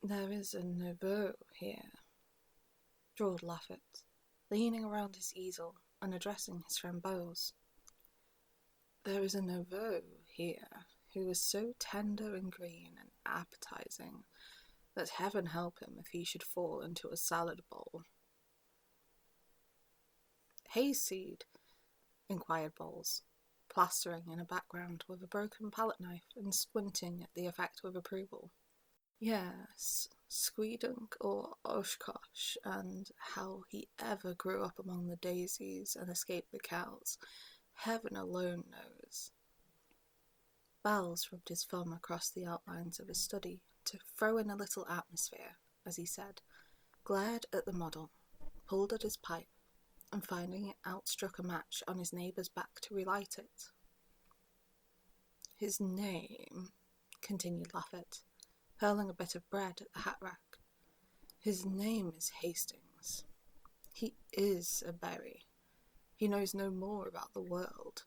There is a nouveau here, drawled Laffat, leaning around his easel and addressing his friend Bowles. There is a nouveau here who is so tender and green and appetizing that heaven help him if he should fall into a salad bowl. Hayseed? Inquired Bowles, plastering in a background with a broken palette knife and squinting at the effect with approval. Yes, Squeedunk or Oshkosh, and how he ever grew up among the daisies and escaped the cows, heaven alone knows. Bowles rubbed his thumb across the outlines of his study to throw in a little atmosphere, as he said, glared at the model, pulled at his pipe, and finding it out struck a match on his neighbour's back to relight it. His name, continued Laffat, hurling a bit of bread at the hat rack. His name is Hastings. He is a berry. He knows no more about the world.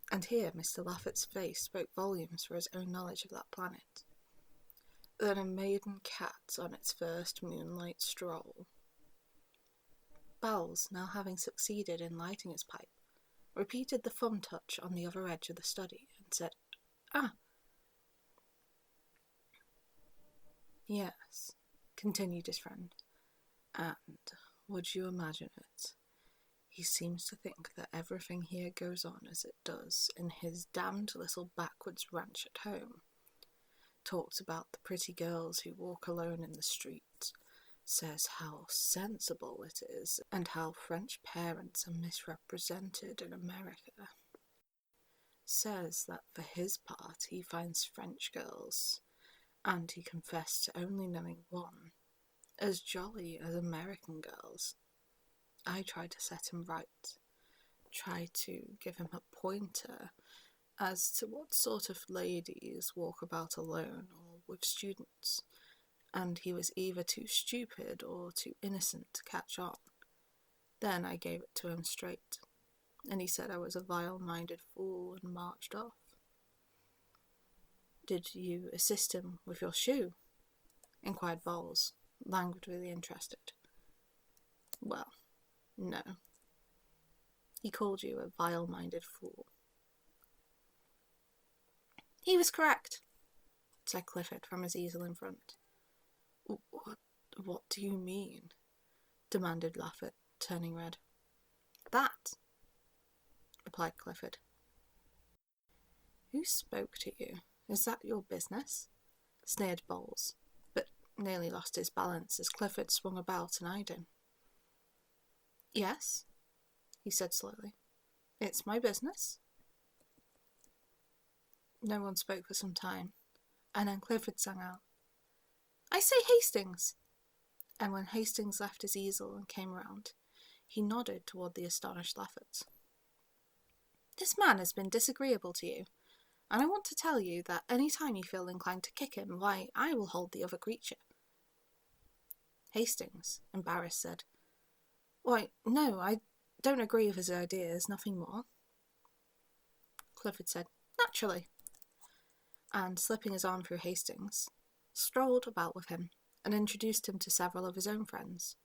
And here Mr. Laffat's face spoke volumes for his own knowledge of that planet. Than a maiden cat on its first moonlight stroll. Bowles, now having succeeded in lighting his pipe, repeated the thumb touch on the other edge of the study and said, "Ah, yes," continued his friend, "and would you imagine it? He seems to think that everything here goes on as it does in his damned little backwoods ranch at home. Talks about the pretty girls who walk alone in the street, says how sensible it is, and how French parents are misrepresented in America. Says that for his part he finds French girls, and he confessed to only knowing one, as jolly as American girls. I tried to set him right, tried to give him a pointer as to what sort of ladies walk about alone or with students, and he was either too stupid or too innocent to catch on. Then I gave it to him straight, and he said I was a vile-minded fool and marched off." "Did you assist him with your shoe?" inquired Bowles, languidly interested. "Well, no. He called you a vile-minded fool." "He was correct," said Clifford from his easel in front. What do you mean?" demanded Laffat, turning red. "That," replied Clifford. "Who spoke to you? Is that your business?" sneered Bowles, but nearly lost his balance as Clifford swung about and eyed him. "Yes," he said slowly. "It's my business." No one spoke for some time, and then Clifford sang out, "I say Hastings!" And when Hastings left his easel and came round, he nodded toward the astonished Laffat. "This man has been disagreeable to you, and I want to tell you that any time you feel inclined to kick him, why, I will hold the other creature." Hastings, embarrassed, said, "Why, no, I don't agree with his ideas, nothing more." Clifford said, "Naturally," and, slipping his arm through Hastings, strolled about with him and introduced him to several of his own friends,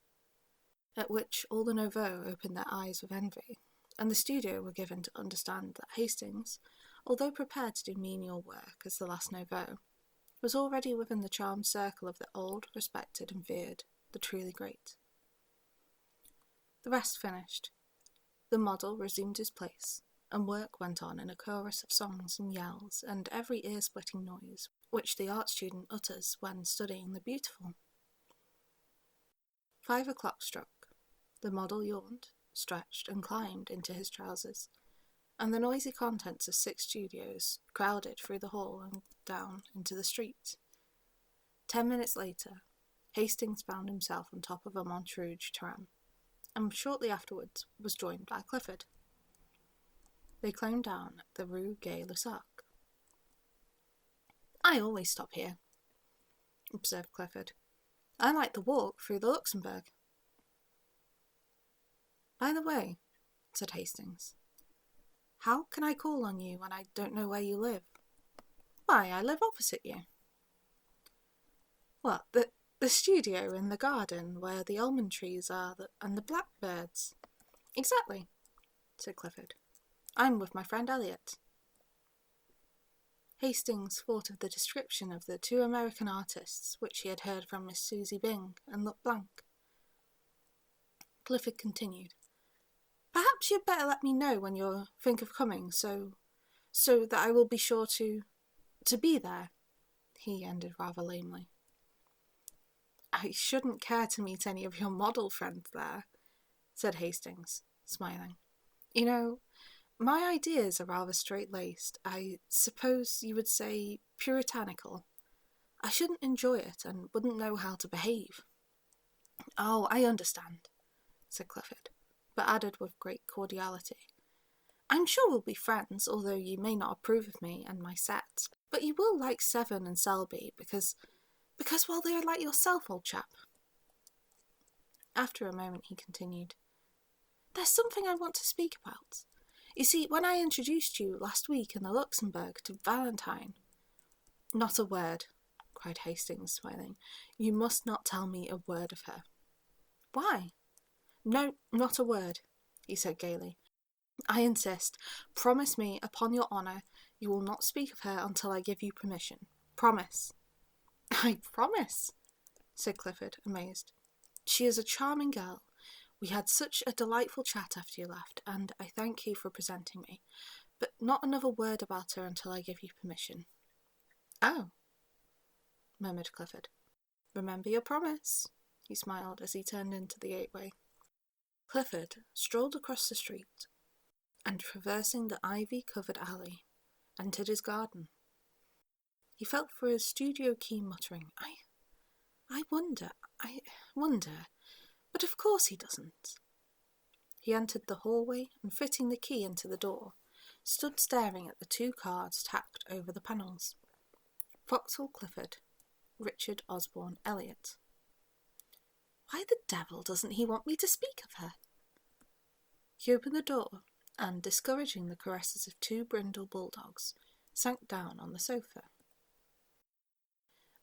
at which all the nouveaux opened their eyes with envy, and the studio were given to understand that Hastings, although prepared to do menial work as the last nouveau, was already within the charmed circle of the old, respected and feared, the truly great. The rest finished. The model resumed his place, and work went on in a chorus of songs and yells and every ear-splitting noise which the art student utters when studying the beautiful. 5 o'clock struck. The model yawned, stretched, and climbed into his trousers, and the noisy contents of 6 studios crowded through the hall and down into the street. 10 minutes later, Hastings found himself on top of a Montrouge tram, and shortly afterwards was joined by Clifford. They climbed down the Rue Gay-Lussac. "I always stop here," observed Clifford. "I like the walk through the Luxembourg." "By the way," said Hastings, "how can I call on you when I don't know where you live?" "Why, I live opposite you." What, the studio in the garden where the almond trees are and the blackbirds? Exactly, said Clifford. I'm with my friend Elliot. Hastings thought of the description of the two American artists which he had heard from Miss Susie Byng, and looked blank. Clifford continued. Perhaps you'd better let me know when you think of coming, so that I will be sure to be there, he ended rather lamely. I shouldn't care to meet any of your model friends there, said Hastings, smiling. You know, my ideas are rather straight-laced. I suppose you would say puritanical. I shouldn't enjoy it and wouldn't know how to behave. Oh, I understand, said Clifford, but added with great cordiality. I'm sure we'll be friends, although you may not approve of me and my sets, but you will like Seven and Selby, because, well, they are like yourself, old chap. After a moment he continued, There's something I want to speak about. You see, when I introduced you last week in the Luxembourg to Valentine... Not a word, cried Hastings, smiling. You must not tell me a word of her. Why? No, not a word, he said gaily. I insist. Promise me, upon your honour, you will not speak of her until I give you permission. Promise. I promise, said Clifford, amazed. She is a charming girl. We had such a delightful chat after you left, and I thank you for presenting me. But not another word about her until I give you permission. Oh, murmured Clifford. Remember your promise, he smiled as he turned into the gateway. Clifford strolled across the street, and traversing the ivy-covered alley, entered his garden. He felt for his studio key, muttering, I wonder, but of course he doesn't. He entered the hallway and, fitting the key into the door, stood staring at the two cards tacked over the panels. Foxhall Clifford, Richard Osborne Elliot. Why the devil doesn't he want me to speak of her? He opened the door, and, discouraging the caresses of two brindle bulldogs, sank down on the sofa.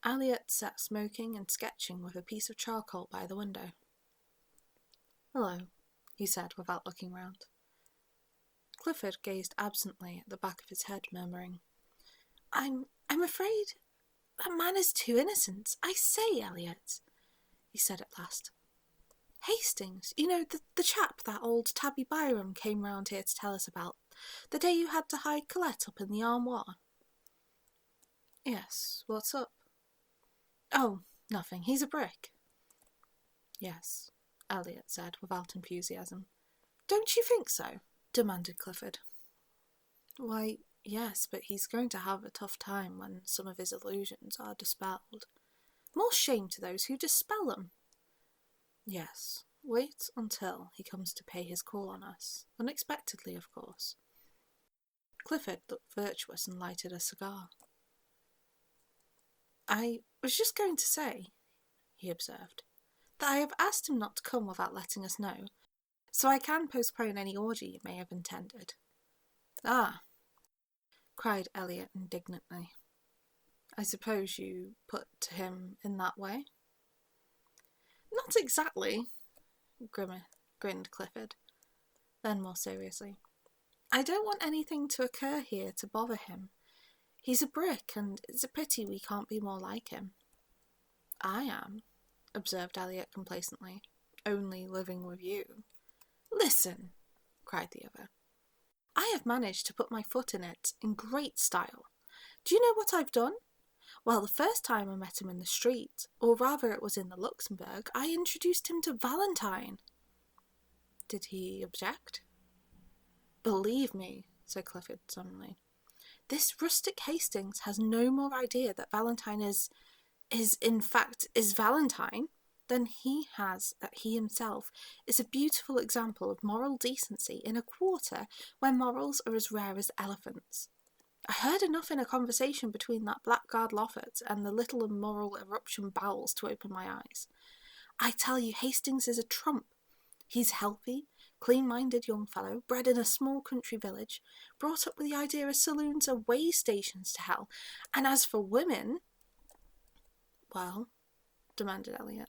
Elliot sat smoking and sketching with a piece of charcoal by the window. Hello, he said without looking round. Clifford gazed absently at the back of his head, murmuring, I'm afraid that man is too innocent. I say, Elliot, he said at last. Hastings, you know, the chap that old Tabby Byram came round here to tell us about, the day you had to hide Colette up in the armoire. Yes, what's up? Oh, nothing. He's a brick. Yes, Elliot said without enthusiasm. Don't you think so? Demanded Clifford. Why, yes, but he's going to have a tough time when some of his illusions are dispelled. More shame to those who dispel them. Yes, wait until he comes to pay his call on us. Unexpectedly, of course. Clifford looked virtuous and lighted a cigar. I was just going to say, he observed, that I have asked him not to come without letting us know, so I can postpone any orgy you may have intended. Ah, cried Elliot indignantly. I suppose you put to him in that way? Not exactly, grinned Clifford. Then more seriously, I don't want anything to occur here to bother him. He's a brick, and it's a pity we can't be more like him. I am, observed Elliot complacently, only living with you. Listen, cried the other. I have managed to put my foot in it in great style. Do you know what I've done? Well, the first time I met him in the street, or rather it was in the Luxembourg, I introduced him to Valentine. Did he object? Believe me, said Clifford suddenly, this rustic Hastings has no more idea that Valentine is Valentine than he has that he himself is a beautiful example of moral decency in a quarter where morals are as rare as elephants. I heard enough in a conversation between that blackguard Loffat and the little immoral eruption Bowles to open my eyes. I tell you, Hastings is a trump. He's healthy, clean-minded young fellow, bred in a small country village, brought up with the idea of saloons are way stations to hell, and as for women... Well, demanded Elliot.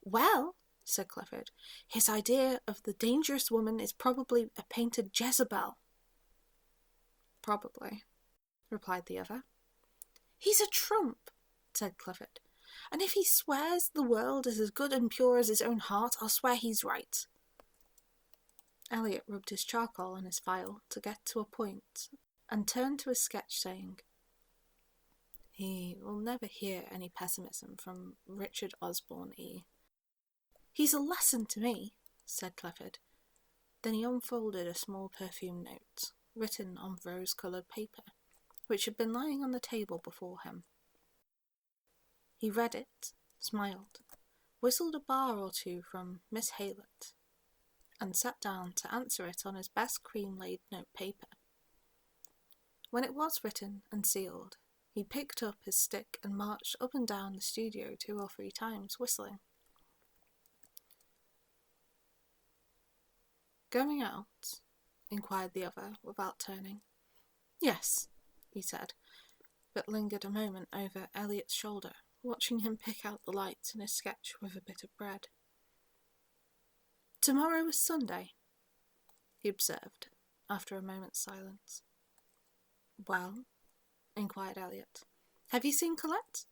Well, said Clifford, his idea of the dangerous woman is probably a painted Jezebel. Probably, replied the other. He's a trump, said Clifford, and if he swears the world is as good and pure as his own heart, I'll swear he's right. Elliot rubbed his charcoal on his file to get to a point and turned to his sketch, saying, He will never hear any pessimism from Richard Osborne E. He's a lesson to me, said Clifford. Then he unfolded a small perfume note, written on rose-coloured paper, which had been lying on the table before him. He read it, smiled, whistled a bar or two from Miss Haylett, and sat down to answer it on his best cream-laid note paper. When it was written and sealed, he picked up his stick and marched up and down the studio 2 or 3 times, whistling. Going out? Inquired the other, without turning. Yes, he said, but lingered a moment over Elliot's shoulder, watching him pick out the lights in his sketch with a bit of bread. Tomorrow is Sunday, he observed, after a moment's silence. Well, inquired Elliot, have you seen Colette?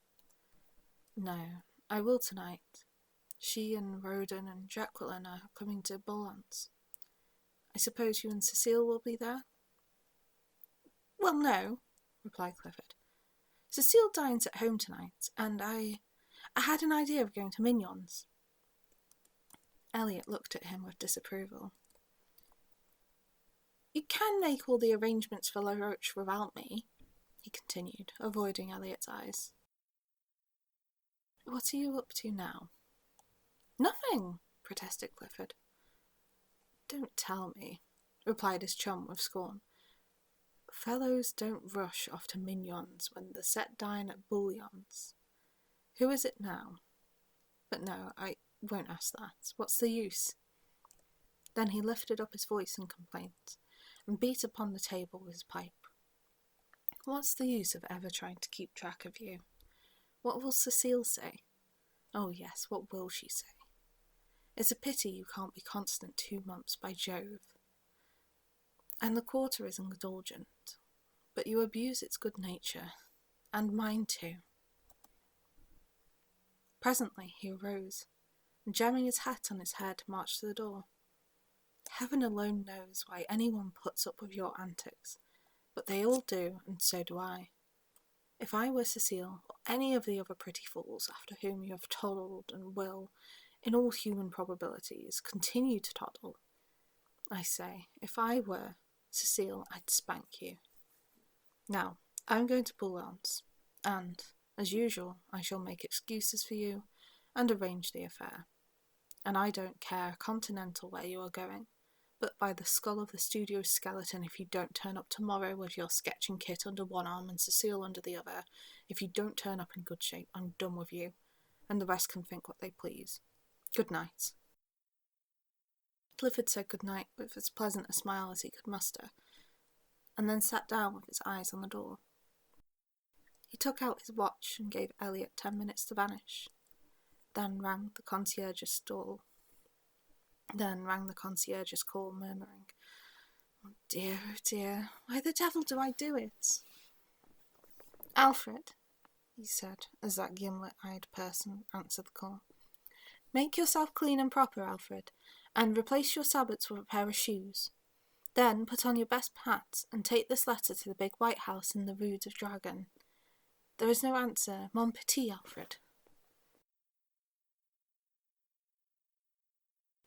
No, I will tonight. She and Roden and Jacqueline are coming to Bolland's. I suppose you and Cecile will be there? Well, no, replied Clifford. Cecile dines at home tonight, and I had an idea of going to Mignon's. Elliot looked at him with disapproval. You can make all the arrangements for La Roche without me, he continued, avoiding Elliot's eyes. What are you up to now? Nothing, protested Clifford. Don't tell me, replied his chum with scorn. Fellows don't rush off to Mignon's when the set dine at Bouillon's. Who is it now? But no, I won't ask that. What's the use? Then he lifted up his voice in complaint, and beat upon the table with his pipe. What's the use of ever trying to keep track of you? What will Cecile say? Oh yes, what will she say? It's a pity you can't be constant 2 months, by Jove. And the quarter is indulgent, but you abuse its good nature, and mine too. Presently he arose, and jamming his hat on his head, marched to the door. Heaven alone knows why anyone puts up with your antics, but they all do, and so do I. If I were Cecile, or any of the other pretty fools after whom you have toddled and will, in all human probabilities, continue to toddle, I say, if I were Cecile, I'd spank you. Now, I'm going to Boulogne, and, as usual, I shall make excuses for you and arrange the affair. And I don't care continental where you are going, but by the skull of the studio skeleton, if you don't turn up tomorrow with your sketching kit under one arm and Cecile under the other, if you don't turn up in good shape, I'm done with you, and the rest can think what they please. Good night. Clifford said good night with as pleasant a smile as he could muster, and then sat down with his eyes on the door. He took out his watch and gave Elliot 10 minutes to vanish, then rang the concierge's call, murmuring, oh dear, why the devil do I do it? Alfred, he said, as that gimlet-eyed person answered the call. Make yourself clean and proper, Alfred, and replace your sabots with a pair of shoes. Then put on your best hat, and take this letter to the big white house in the Rue du Dragon. There is no answer, mon petit Alfred.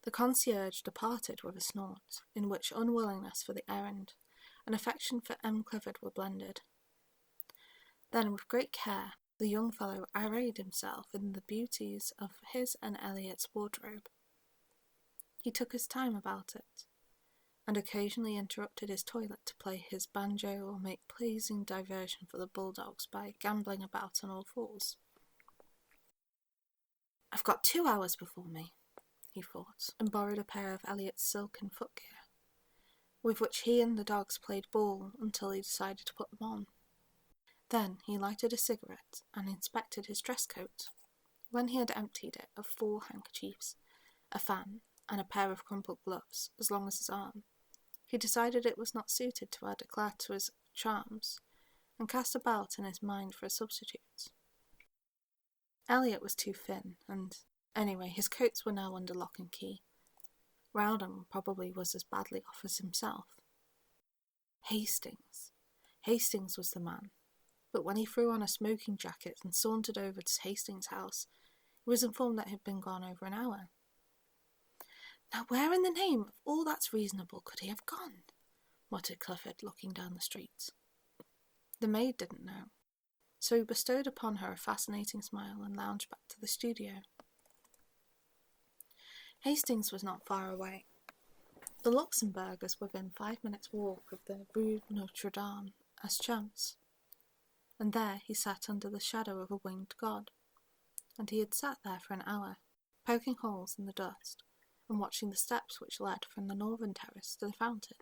The concierge departed with a snort, in which unwillingness for the errand and affection for M. Clifford were blended. Then, with great care, the young fellow arrayed himself in the beauties of his and Elliot's wardrobe. He took his time about it, and occasionally interrupted his toilet to play his banjo or make pleasing diversion for the bulldogs by gambling about on all fours. I've got 2 hours before me, he thought, and borrowed a pair of Elliot's silken footgear, with which he and the dogs played ball until he decided to put them on. Then he lighted a cigarette and inspected his dress coat, When he had emptied it of 4 handkerchiefs, a fan, and a pair of crumpled gloves, as long as his arm, he decided it was not suited to add eclat to his charms, and cast about in his mind for a substitute. Elliot was too thin, and anyway, his coats were now under lock and key. Rowden probably was as badly off as himself. Hastings was the man, but when he threw on a smoking jacket and sauntered over to Hastings' house, he was informed that he had been gone over an hour. Now where in the name of all that's reasonable could he have gone? Muttered Clifford, looking down the street. The maid didn't know, so he bestowed upon her a fascinating smile and lounged back to the studio. Hastings was not far away. The Luxembourg was within 5 minutes' walk of the Rue Notre Dame as chance, and there he sat under the shadow of a winged god, and he had sat there for an hour, poking holes in the dust and watching the steps which led from the northern terrace to the fountain.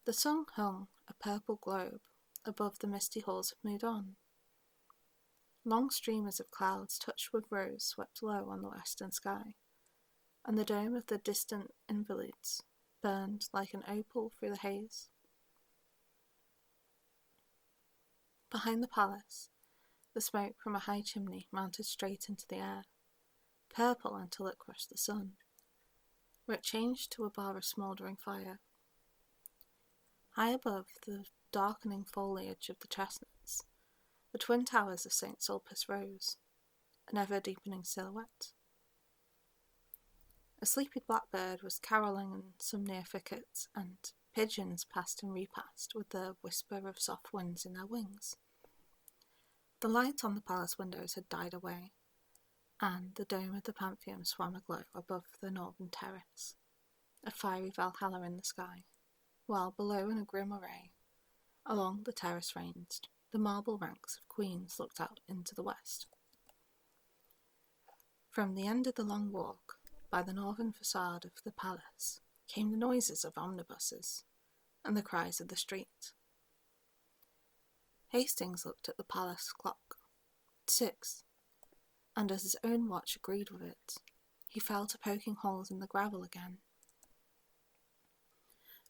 The sun hung, a purple globe, above the misty halls of Meudon. Long streamers of clouds touched with rose swept low on the western sky, and the dome of the distant Invalides burned like an opal through the haze. Behind the palace, the smoke from a high chimney mounted straight into the air, purple until it crushed the sun, where it changed to a bar of smouldering fire. High above the darkening foliage of the chestnuts, the twin towers of St. Sulpice rose, an ever-deepening silhouette. A sleepy blackbird was carolling in some near thickets, and pigeons passed and repassed with the whisper of soft winds in their wings. The light on the palace windows had died away, and the dome of the Pantheon swam aglow above the northern terrace, a fiery Valhalla in the sky, while below in a grim array, along the terrace ranged, the marble ranks of queens looked out into the west. From the end of the long walk, by the northern facade of the palace, came the noises of omnibuses and the cries of the street. Hastings looked at the palace clock. 6, and as his own watch agreed with it, he fell to poking holes in the gravel again.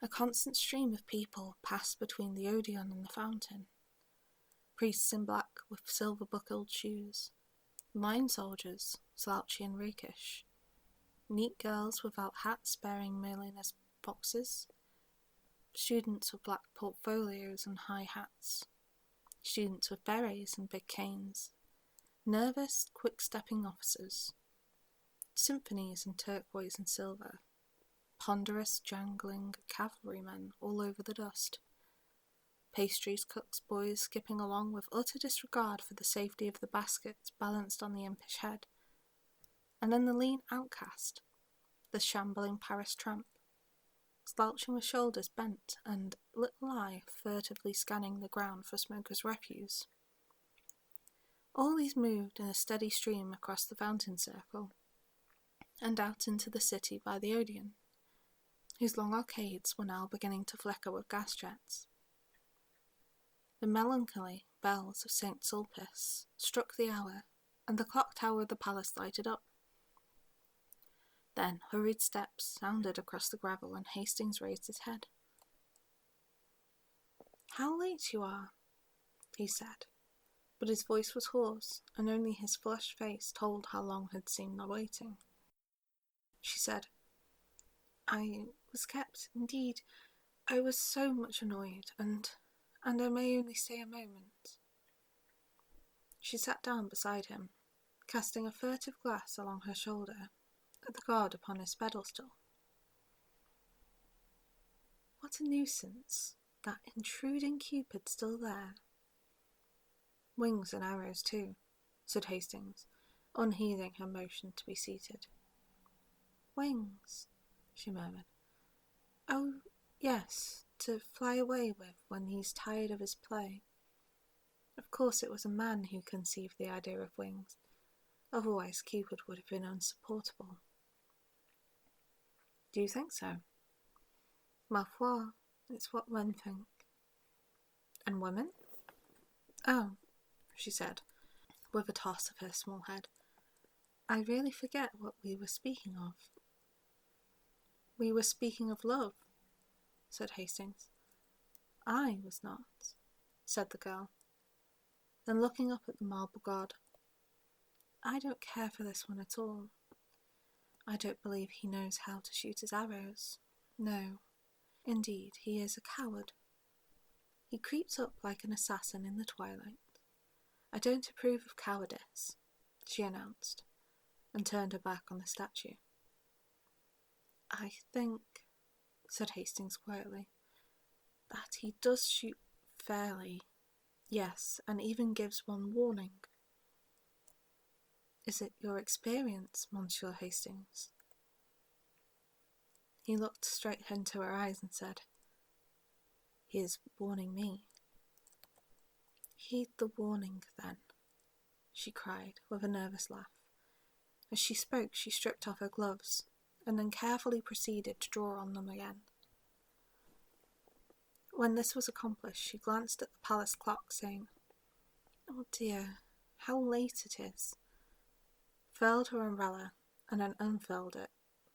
A constant stream of people passed between the Odeon and the fountain. Priests in black with silver-buckled shoes, line soldiers, slouchy and rakish, neat girls without hats bearing milliner's boxes, students with black portfolios and high hats, students with berets and big canes, nervous, quick-stepping officers, symphonies in turquoise and silver, ponderous, jangling cavalrymen all over the dust, pastries cooks' boys skipping along with utter disregard for the safety of the baskets balanced on the impish head, and then the lean outcast, the shambling Paris tramp, slouching with shoulders bent and little eye furtively scanning the ground for smoker's refuse. All these moved in a steady stream across the fountain circle, and out into the city by the Odeon, whose long arcades were now beginning to flicker with gas jets. The melancholy bells of St. Sulpice struck the hour, and the clock tower of the palace lighted up. Then hurried steps sounded across the gravel, and Hastings raised his head. "How late you are," he said, but his voice was hoarse, and only his flushed face told how long had seemed the waiting. She said, "I was kept, indeed. I was so much annoyed, and I may only stay a moment." She sat down beside him, casting a furtive glance along her shoulder at the guard upon his pedestal. What a nuisance, that intruding Cupid still there. "Wings and arrows, too," said Hastings, unheeding her motion to be seated. "Wings," she murmured. "Oh, yes, to fly away with when he's tired of his play. Of course it was a man who conceived the idea of wings, otherwise Cupid would have been unsupportable." "Do you think so?" "Ma foi, it's what men think." "And women?" "Oh," she said, with a toss of her small head. I really forget what we were speaking of. We were speaking of love, said Hastings. I was not, said the girl. Then looking up at the marble god, I don't care for this one at all. I don't believe he knows how to shoot his arrows. No, indeed, he is a coward. He creeps up like an assassin in the twilight. I don't approve of cowardice, she announced, and turned her back on the statue. I think, said Hastings quietly, that he does shoot fairly, yes, and even gives one warning. Is it your experience, Monsieur Hastings? He looked straight into her eyes and said, He is warning me. Heed the warning, then, she cried with a nervous laugh. As she spoke, she stripped off her gloves, and then carefully proceeded to draw on them again. When this was accomplished, she glanced at the palace clock, saying, Oh dear, how late it is. Furled her umbrella, and then unfurled it,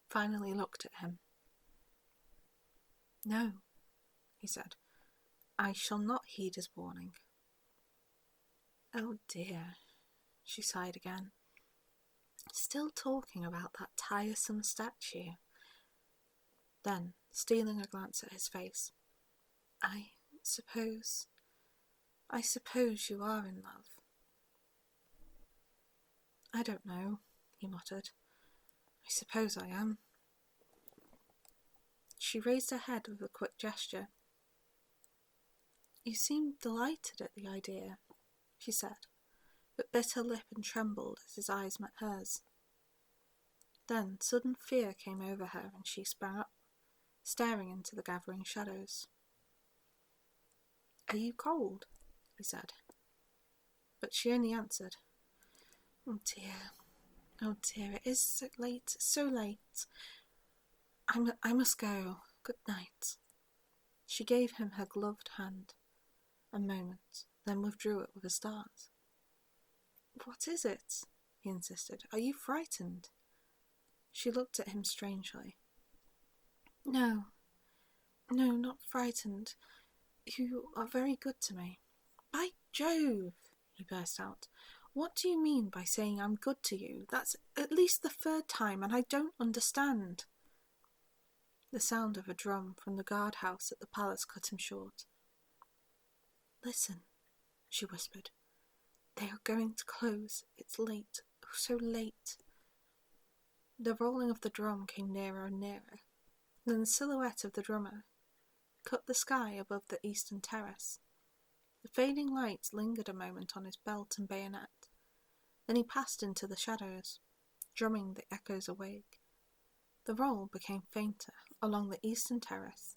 finally looked at him. No, he said, I shall not heed his warning. Oh dear, she sighed again. Still talking about that tiresome statue. Then, stealing a glance at his face, I suppose you are in love. I don't know, he muttered. I suppose I am. She raised her head with a quick gesture. You seemed delighted at the idea, she said, but bit her lip and trembled as his eyes met hers. Then sudden fear came over her and she sprang up, staring into the gathering shadows. Are you cold? He said. But she only answered, Oh dear, it is so late. I must go. Good night. She gave him her gloved hand. A moment, then withdrew it with a start. What is it? He insisted. Are you frightened? She looked at him strangely. No, not frightened. You are very good to me. By Jove, he burst out. What do you mean by saying I'm good to you? That's at least the third time, and I don't understand. The sound of a drum from the guardhouse at the palace cut him short. Listen, she whispered. They are going to close. It's late. Oh, so late. The rolling of the drum came nearer and nearer. Then the silhouette of the drummer cut the sky above the eastern terrace. The fading lights lingered a moment on his belt and bayonet. Then he passed into the shadows, drumming the echoes awake. The roll became fainter along the eastern terrace,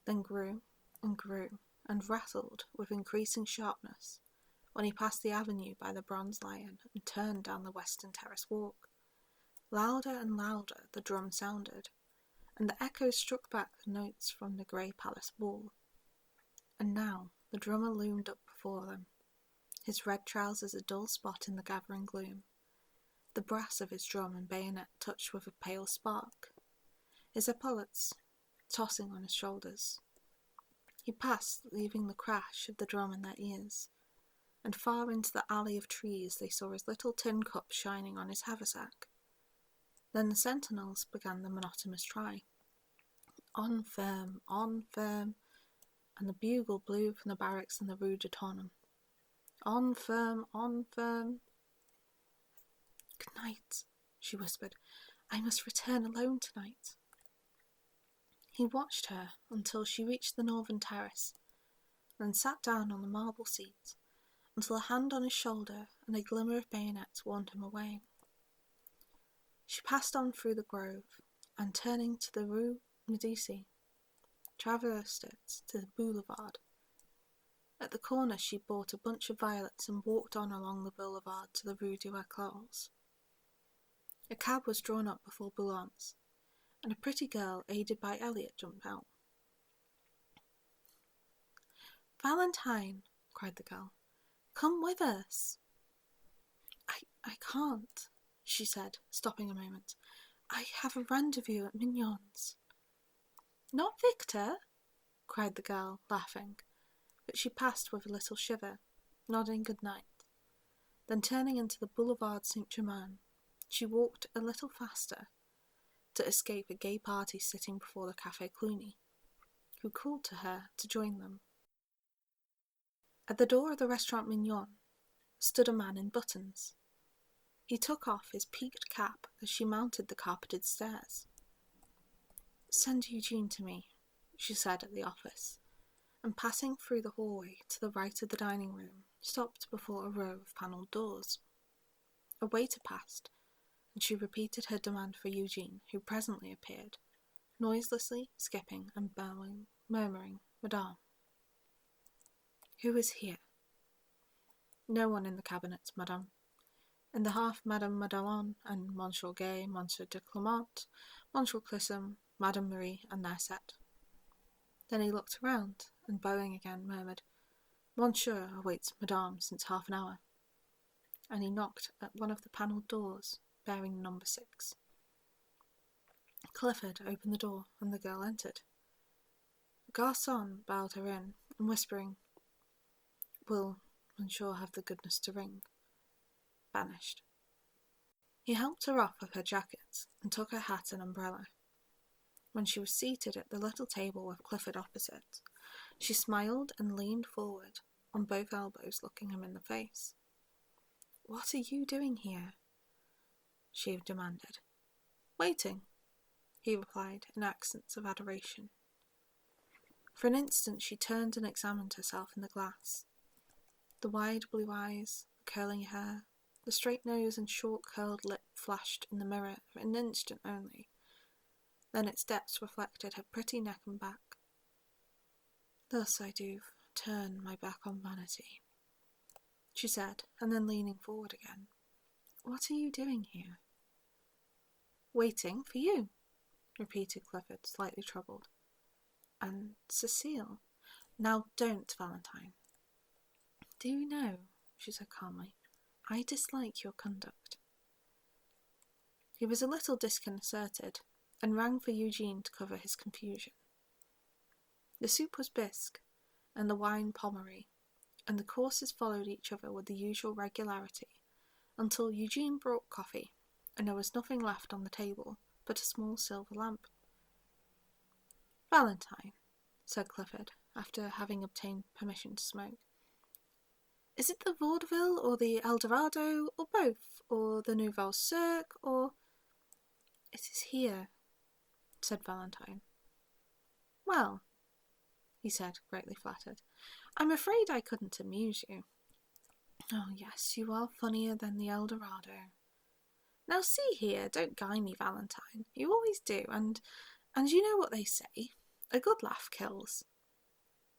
then grew and rattled with increasing sharpness when he passed the avenue by the Bronze Lion and turned down the western terrace walk. Louder and louder the drum sounded, and the echoes struck back the notes from the grey palace wall. And now the drummer loomed up before them, his red trousers a dull spot in the gathering gloom, the brass of his drum and bayonet touched with a pale spark, his epaulets tossing on his shoulders. He passed, leaving the crash of the drum in their ears, and far into the alley of trees they saw his little tin cup shining on his haversack. Then the sentinels began the monotonous cry. On firm, and the bugle blew from the barracks in the Rue de Tournon. On firm, on firm. Good night, she whispered. I must return alone tonight. He watched her until she reached the northern terrace, then sat down on the marble seat until a hand on his shoulder and a glimmer of bayonets warned him away. She passed on through the grove, and turning to the Rue Medici, traversed it to the boulevard. At the corner she bought a bunch of violets and walked on along the boulevard to the Rue du Eclos. A cab was drawn up before Boulogne, and a pretty girl, aided by Elliot, jumped out. Valentine, cried the girl, come with us. I can't, she said, stopping a moment. I have a rendezvous at Mignon's. Not Victor? Cried the girl, laughing, but she passed with a little shiver, nodding good night. Then turning into the Boulevard Saint-Germain, she walked a little faster to escape a gay party sitting before the Café Cluny, who called to her to join them. At the door of the Restaurant Mignon stood a man in buttons. He took off his peaked cap as she mounted the carpeted stairs. Send Eugene to me, she said at the office, and passing through the hallway to the right of the dining room, stopped before a row of panelled doors. A waiter passed, and she repeated her demand for Eugene, who presently appeared, noiselessly skipping and bowing, murmuring, Madame. Who is here? No one in the cabinet, Madame. In the half, Madame Madelon and Monsieur Gay, Monsieur de Clement, Monsieur Clisson, Madame Marie, and Narcette. Then he looked around, and bowing again, murmured, Monsieur awaits Madame since half an hour. And he knocked at one of the panelled doors, bearing number 6. Clifford opened the door, and the girl entered. The garçon bowed her in, and whispering, Will Monsieur have the goodness to ring? Vanished. He helped her off with her jacket, and took her hat and umbrella. When she was seated at the little table with Clifford opposite, she smiled and leaned forward, on both elbows looking him in the face. What are you doing here? She demanded. Waiting, he replied in accents of adoration. For an instant she turned and examined herself in the glass. The wide blue eyes, the curling hair, the straight nose and short curled lip flashed in the mirror for an instant only. Then its depths reflected her pretty neck and back. Thus I do turn my back on vanity, she said, and then leaning forward again. What are you doing here? Waiting for you, repeated Clifford, slightly troubled. And Cecile? Now don't, Valentine. Do you know, she said calmly, I dislike your conduct. He was a little disconcerted, and rang for Eugene to cover his confusion. The soup was bisque, and the wine pommery, and the courses followed each other with the usual regularity, until Eugene brought coffee, and there was nothing left on the table but a small silver lamp. Valentine, said Clifford, after having obtained permission to smoke. Is it the vaudeville, or the Eldorado, or both, or the Nouvelle Cirque, or... It is here, said Valentine. Well, he said, greatly flattered, I'm afraid I couldn't amuse you. Oh, yes, you are funnier than the Eldorado. Now see here, don't guy me, Valentine. You always do, and you know what they say. A good laugh kills.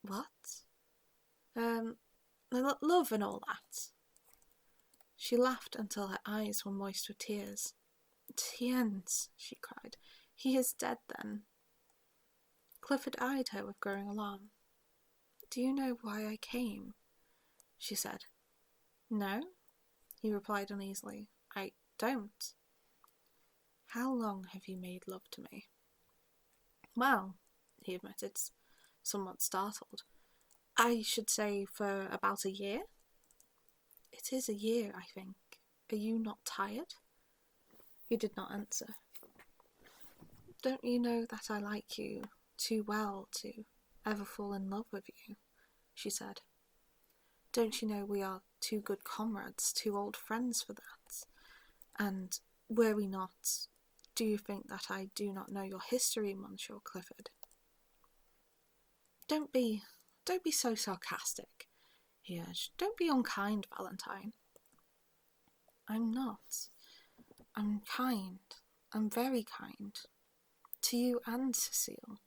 What? Love and all that. She laughed until her eyes were moist with tears. Tiens, she cried. He is dead, then. Clifford eyed her with growing alarm. Do you know why I came? She said. No, he replied uneasily. I don't. How long have you made love to me? Well, he admitted, somewhat startled. I should say for about a year. It is a year, I think. Are you not tired? He did not answer. Don't you know that I like you too well to ever fall in love with you? She said. Don't you know we are too good comrades, too old friends for that? And were we not, do you think that I do not know your history, Monsieur Clifford? Don't be so sarcastic, he urged. Don't be unkind, Valentine. I'm not. I'm kind. I'm very kind. To you and Cecile.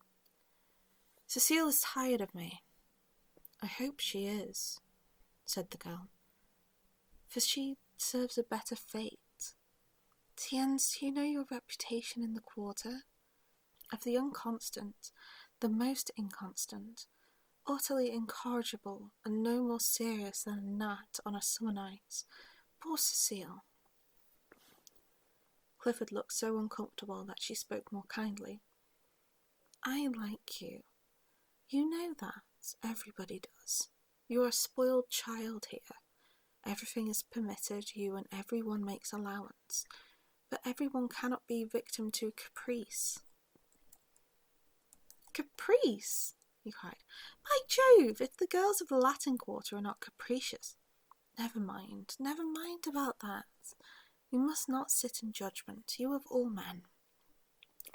Cecile is tired of me. I hope she is, said the girl, for she deserves a better fate. Tiens, do you know your reputation in the quarter? Of the inconstant, the most inconstant, utterly incorrigible, and no more serious than a gnat on a summer night. Poor Cecile. Clifford looked so uncomfortable that she spoke more kindly. I like you. You know that. Everybody does. You're a spoiled child here. Everything is permitted you and everyone makes allowance. But everyone cannot be victim to caprice. Caprice? He cried. By Jove, if the girls of the Latin Quarter are not capricious. Never mind about that. You must not sit in judgment, you of all men.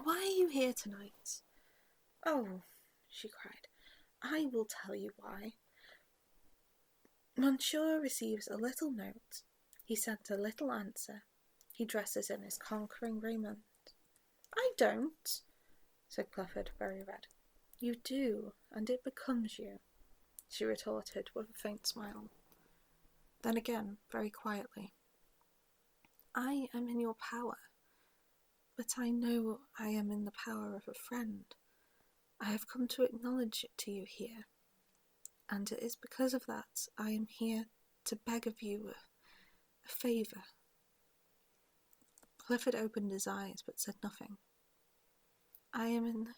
Why are you here tonight? Oh, she cried, I will tell you why. Monsieur receives a little note. He sent a little answer. He dresses in his conquering raiment. I don't, said Clifford, very red. You do, and it becomes you, she retorted with a faint smile. Then again, very quietly, I am in your power, but I know I am in the power of a friend. I have come to acknowledge it to you here, and it is because of that I am here to beg of you a favour. Clifford opened his eyes but said nothing. I am in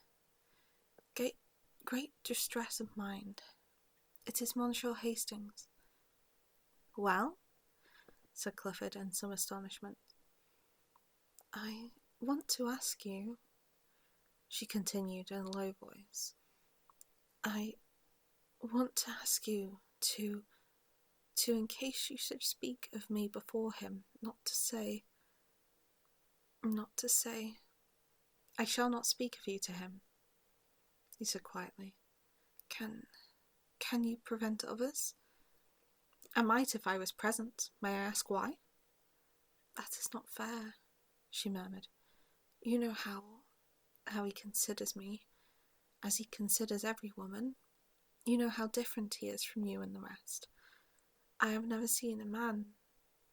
great distress of mind. It is Monsieur Hastings. Well? Said Clifford in some astonishment. I want to ask you, she continued in a low voice. I want to ask you to, in case you should speak of me before him, not to say. I shall not speak of you to him, he said quietly. Can you prevent others? I might if I was present. May I ask why? That is not fair, she murmured. You know how he considers me, as he considers every woman. You know how different he is from you and the rest. I have never seen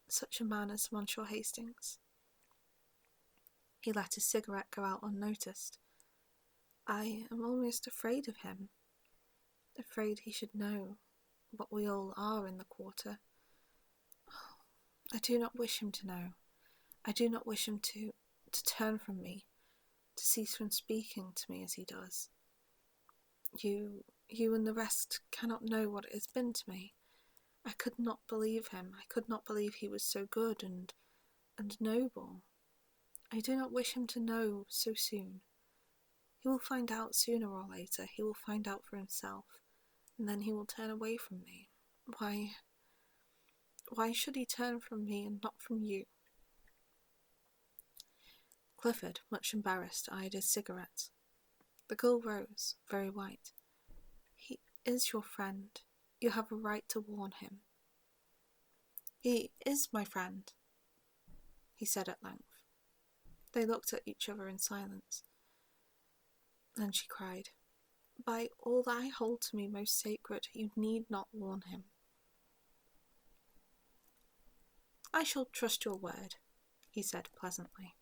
such a man as Monsieur Hastings. He let his cigarette go out unnoticed. I am almost afraid of him, afraid he should know what we all are in the quarter. I do not wish him to know. I do not wish him to turn from me, to cease from speaking to me as he does. You and the rest cannot know what it has been to me. I could not believe him. I could not believe he was so good and noble. I do not wish him to know so soon. He will find out sooner or later. He will find out for himself, and then he will turn away from me. Why should he turn from me and not from you? Clifford, much embarrassed, eyed his cigarette. The girl rose, very white. He is your friend. You have a right to warn him. He is my friend, he said at length. They looked at each other in silence. Then she cried, By all that I hold to me most sacred, you need not warn him. I shall trust your word, he said pleasantly.